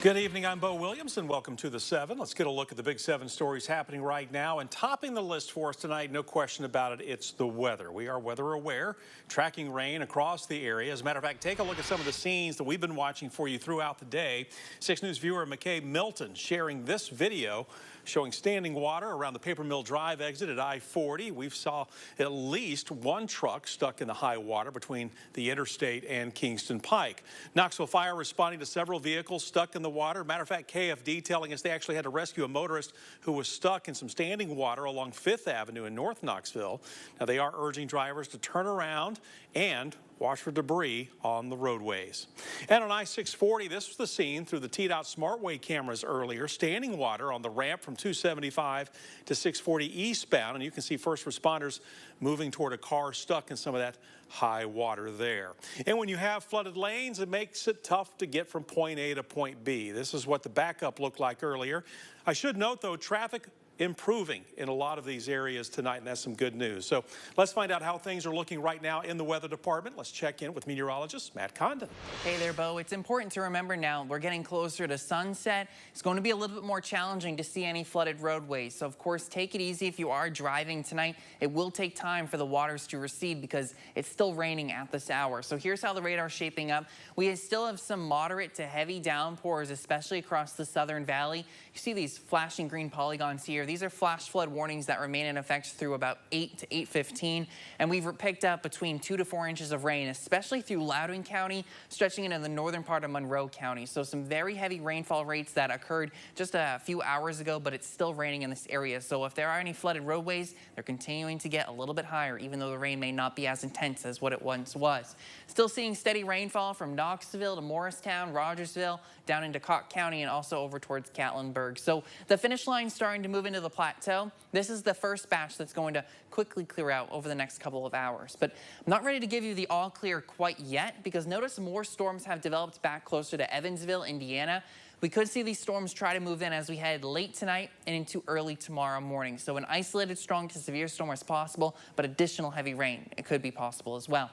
Good evening, I'm Bo Williams and welcome to the 7. Let's get a look at the big 7 stories happening right now. And topping the list for us tonight, no question about it, it's the weather. We are weather aware, tracking rain across the area. As a matter of fact, take a look at some of the scenes that we've been watching for you throughout the day. 6 News viewer McKay Milton sharing this video showing standing water around the Paper Mill Drive exit at I-40. We saw at least one truck stuck in the high water between the interstate and Kingston Pike. Knoxville Fire responding to several vehicles stuck in the water. Matter of fact, KFD telling us they actually had to rescue a motorist who was stuck in some standing water along 5th Avenue in North Knoxville. Now, they are urging drivers to turn around and watch for debris on the roadways. And on I-640, this was the scene through the TDOT SmartWay cameras earlier. Standing water on the ramp from 275 to 640 eastbound. And you can see first responders moving toward a car stuck in some of that high water there. And when you have flooded lanes, it makes it tough to get from point A to point B. This is what the backup looked like earlier. I should note, though, traffic improving in a lot of these areas tonight, and that's some good news. So let's find out how things are looking right now in the weather department. Let's check in with meteorologist Matt Condon. Hey there, Bo. It's important to remember now we're getting closer to sunset. It's going to be a little bit more challenging to see any flooded roadways. So, of course, take it easy if you are driving tonight. It will take time for the waters to recede because it's still raining at this hour. So here's how the radar's shaping up. We still have some moderate to heavy downpours, especially across the southern valley. You see these flashing green polygons here. These are flash flood warnings that remain in effect through about 8 to 8:15, and we've picked up between 2 to 4 inches of rain, especially through Loudoun County, stretching into the northern part of Monroe County. So some very heavy rainfall rates that occurred just a few hours ago, but it's still raining in this area. So if there are any flooded roadways, they're continuing to get a little bit higher, even though the rain may not be as intense as what it once was. Still seeing steady rainfall from Knoxville to Morristown, Rogersville, down into Cocke County, and also over towards Gatlinburg. So the finish line's starting to move into the plateau. This is the first batch that's going to quickly clear out over the next couple of hours. But I'm not ready to give you the all clear quite yet, because notice more storms have developed back closer to Evansville, Indiana. We could see these storms try to move in as we head late tonight and into early tomorrow morning. So an isolated strong to severe storm is possible, but additional heavy rain, it could be possible as well.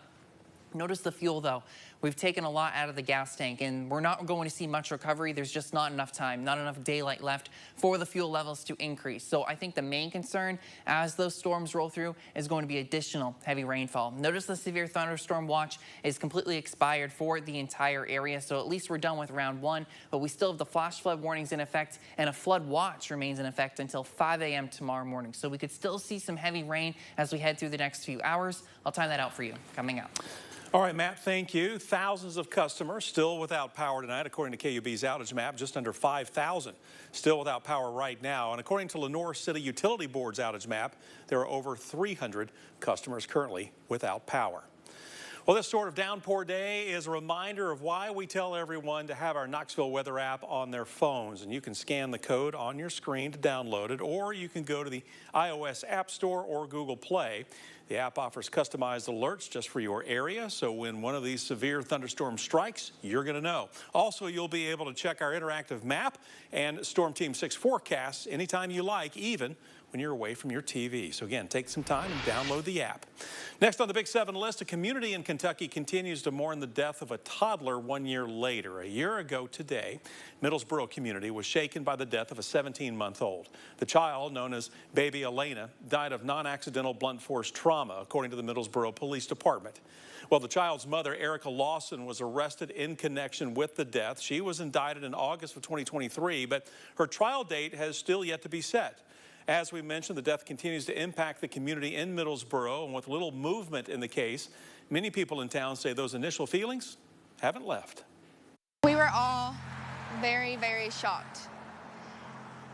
Notice the fuel, though. We've taken a lot out of the gas tank, and we're not going to see much recovery. There's just not enough time, not enough daylight left for the fuel levels to increase. So I think the main concern as those storms roll through is going to be additional heavy rainfall. Notice the severe thunderstorm watch is completely expired for the entire area, so at least we're done with round 1, but we still have the flash flood warnings in effect, and a flood watch remains in effect until 5 a.m. tomorrow morning. So we could still see some heavy rain as we head through the next few hours. I'll time that out for you coming up. All right, Matt, thank you. Thousands of customers still without power tonight, according to KUB's outage map. Just under 5,000 still without power right now. And according to Lenore City Utility Board's outage map, there are over 300 customers currently without power. Well, this sort of downpour day is a reminder of why we tell everyone to have our Knoxville weather app on their phones. And you can scan the code on your screen to download it, or you can go to the iOS App Store or Google Play. The app offers customized alerts just for your area, so when one of these severe thunderstorms strikes, you're going to know. Also, you'll be able to check our interactive map and Storm Team 6 forecasts anytime you like, even when you're away from your TV. So again, take some time and download the app. Next on the Big 7 list, a community in Kentucky continues to mourn the death of a toddler 1 year later. A year ago today, Middlesboro community was shaken by the death of a 17-month-old. The child, known as baby Elena, died of non-accidental blunt force trauma, according to the Middlesboro Police Department. Well, the child's mother, Erica Lawson, was arrested in connection with the death. She was indicted in August of 2023, but her trial date has still yet to be set. As we mentioned, the death continues to impact the community in Middlesboro, and with little movement in the case, many people in town say those initial feelings haven't left. We were all very, very shocked.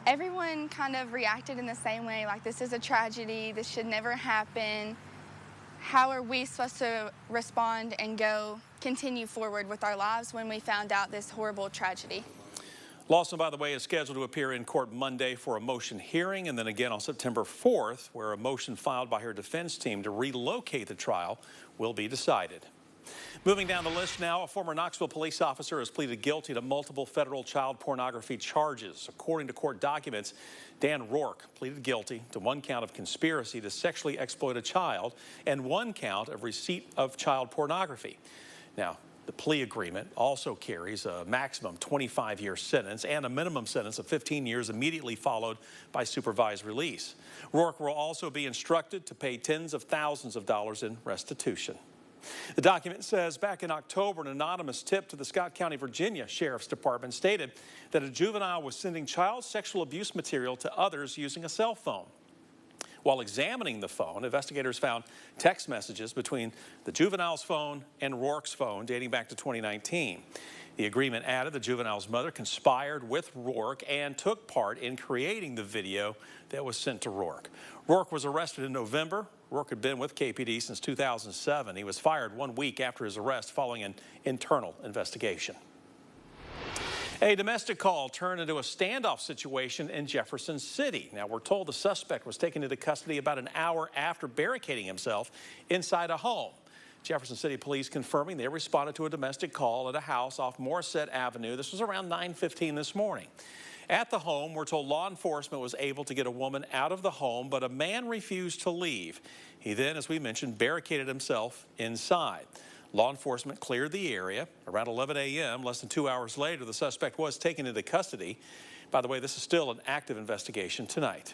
Everyone kind of reacted in the same way, like this is a tragedy, this should never happen. How are we supposed to respond and continue forward with our lives when we found out this horrible tragedy? Lawson, by the way, is scheduled to appear in court Monday for a motion hearing, and then again on September 4th, where a motion filed by her defense team to relocate the trial will be decided. Moving down the list now, a former Knoxville police officer has pleaded guilty to multiple federal child pornography charges. According to court documents, Dan Rourke pleaded guilty to 1 count of conspiracy to sexually exploit a child and 1 count of receipt of child pornography. Now, The plea agreement also carries a maximum 25-year sentence and a minimum sentence of 15 years immediately followed by supervised release. Rourke will also be instructed to pay tens of thousands of dollars in restitution. The document says back in October, an anonymous tip to the Scott County, Virginia Sheriff's Department stated that a juvenile was sending child sexual abuse material to others using a cell phone. While examining the phone, investigators found text messages between the juvenile's phone and Rourke's phone dating back to 2019. The agreement added the juvenile's mother conspired with Rourke and took part in creating the video that was sent to Rourke. Rourke was arrested in November. Rourke had been with KPD since 2007. He was fired 1 week after his arrest following an internal investigation. A domestic call turned into a standoff situation in Jefferson City. Now, we're told the suspect was taken into custody about an hour after barricading himself inside a home. Jefferson City police confirming they responded to a domestic call at a house off Morissette Avenue. This was around 9:15 this morning. At the home, we're told law enforcement was able to get a woman out of the home, but a man refused to leave. He then, as we mentioned, barricaded himself inside. Law enforcement cleared the area. Around 11 a.m., less than 2 hours later, the suspect was taken into custody. By the way, this is still an active investigation tonight.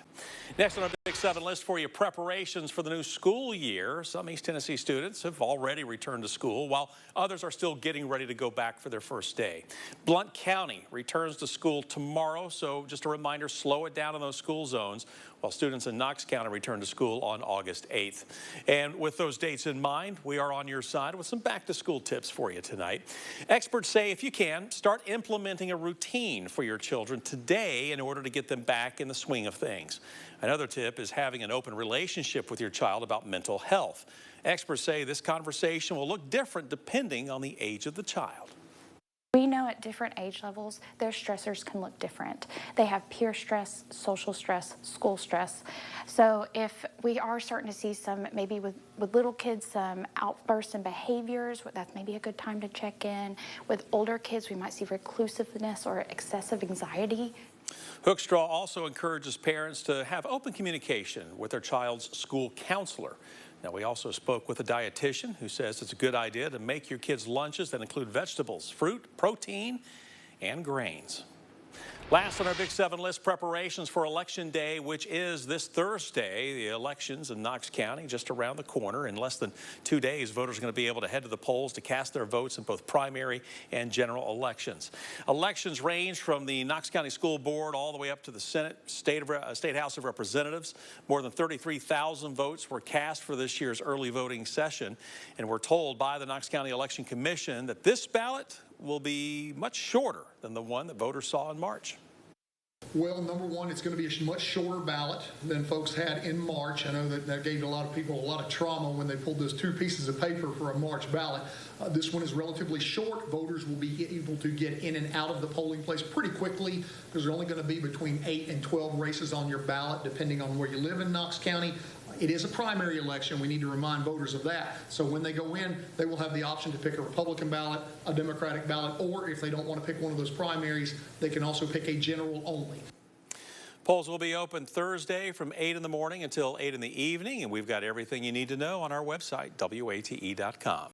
Next on our Big 7 list for you, preparations for the new school year. Some East Tennessee students have already returned to school, while others are still getting ready to go back for their first day. Blount County returns to school tomorrow, so just a reminder, slow it down in those school zones, while students in Knox County return to school on August 8th. And with those dates in mind, we are on your side with some back-to-school tips for you tonight. Experts say if you can, start implementing a routine for your children today in order to get them back in the swing of things. Another tip is having an open relationship with your child about mental health. Experts say this conversation will look different depending on the age of the child. We know at different age levels, their stressors can look different. They have peer stress, social stress, school stress. So if we are starting to see some, maybe with little kids, some outbursts and behaviors, that's maybe a good time to check in. With older kids, we might see reclusiveness or excessive anxiety. Hoekstraw also encourages parents to have open communication with their child's school counselor. Now, we also spoke with a dietitian who says it's a good idea to make your kids' lunches that include vegetables, fruit, protein, and grains. Last on our Big 7 list, preparations for Election Day, which is this Thursday. The elections in Knox County just around the corner. In less than 2 days, voters are going to be able to head to the polls to cast their votes in both primary and general elections. Elections range from the Knox County School Board all the way up to the Senate, State House of Representatives. More than 33,000 votes were cast for this year's early voting session. And we're told by the Knox County Election Commission that this ballot will be much shorter than the one that voters saw in March. Well, number one, it's going to be a much shorter ballot than folks had in March. I know that gave a lot of people a lot of trauma when they pulled those 2 pieces of paper for a March ballot. This one is relatively short. Voters will be able to get in and out of the polling place pretty quickly because there are only going to be between 8 and 12 races on your ballot, depending on where you live in Knox County. It is a primary election. We need to remind voters of that. So when they go in, they will have the option to pick a Republican ballot, a Democratic ballot, or if they don't want to pick one of those primaries, they can also pick a general only. Polls will be open Thursday from 8 in the morning until 8 in the evening, and we've got everything you need to know on our website, WATE.com.